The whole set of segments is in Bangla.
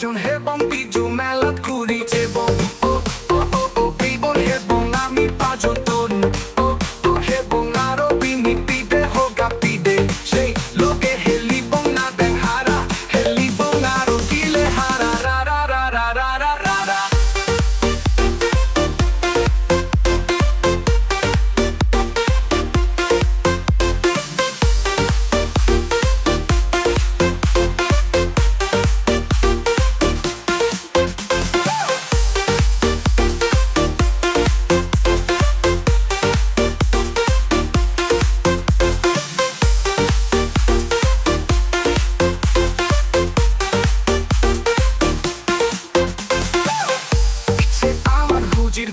পাজন হেবং বিজু মেলাত ঘুরি এবং ও ও ও ও বিবন হেবং আমি পাজন তন ও ও হেবং আরো বিনি পিদে হোগা পিদে সেই লোকে হেলিবং না দেন হারা হেলিবং আরো গিলে হারা রা রা রা রা রা রা রা রা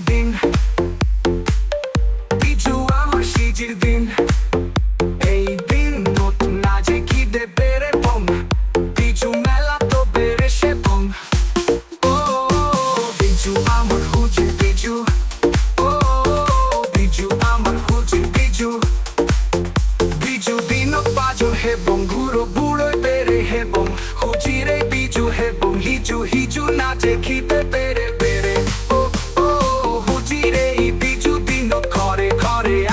দিন বিজু আমার সিজির দিন এই দিন নতুন নাচে খিদে বেড়ে বম বিজু মেলা তো বেড়ে সে বম ও বিজু আমার হুজির বিজু ও বিজু আমার হুজির বিজু বিজু দিন পাজন হেবং ঘুরো বুড়ো বেড়ে হেবং হুজিরে বিজু হেবং হিজু হিজু নাচে খিদে বেড়ে বেড়ে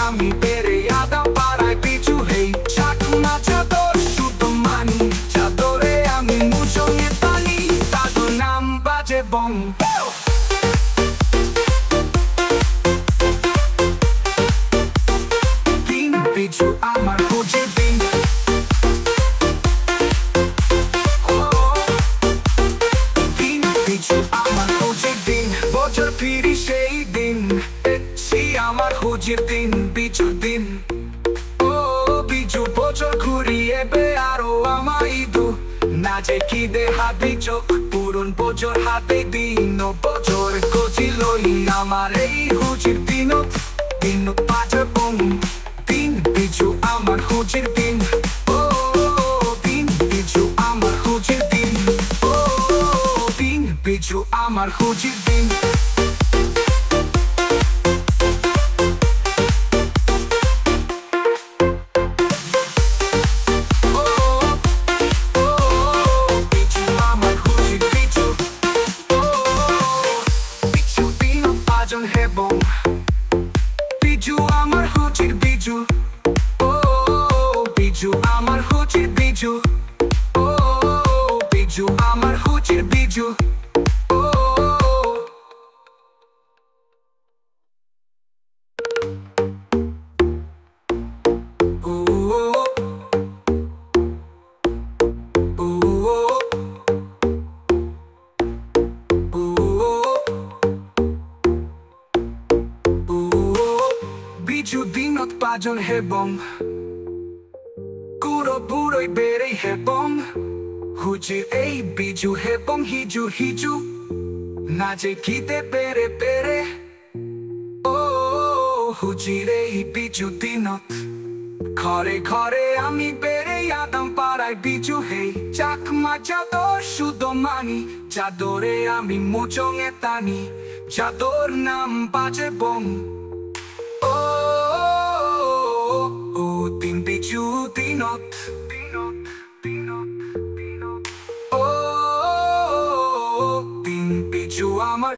আমি বেড়ে আদাম পাড়ায় পিছু হেই চাকমা চাদর শুধু মানি চাদরে আমি মুজঙে পানি তাদের নাম বাজে বং দিন পিছু আমার হুজির দিন দিন পিছু আমার হুজির দিন বছর ফিরি সেই দিন আমার হুজির দিন বিজু দিন ও বিজু বছর ঘুরিয়ে বে আরো আমায় দু নাচে খিদে হাবি চোখ পুরন বছর হাতে দিন বছর কচি লই আমার এই হুজির দিন দিন পাঁচ বং দিন বিজু আমার হুজির দিন ও দিন বিজু আমার হুজির দিন ও দিন বিজু আমার হুজির দিন হেবং বিজু আমার হুজির বিজু ও বিজু আমার হুজির বিজু ও বিজু আমার হুজির বিজু ও বিজু দিনত পাজন হেবং কুড়ো বুড়োই বেড়ে হেবং হুজির এই বিজু হেবং হিজু হিজু নাচে খিদে বেড়ে বেড়ে ও হুজির এই বিজু দিনত ঘরে ঘরে আমি বেড়ে আদাম পাড়ায় বিজু হেই চাকমা চাদর শুধু মানি চাদরে আমি মুজঙে টানি চাদর নাম বাজে বং ও দিন বিজু দিনত ও দিন বিজু আমার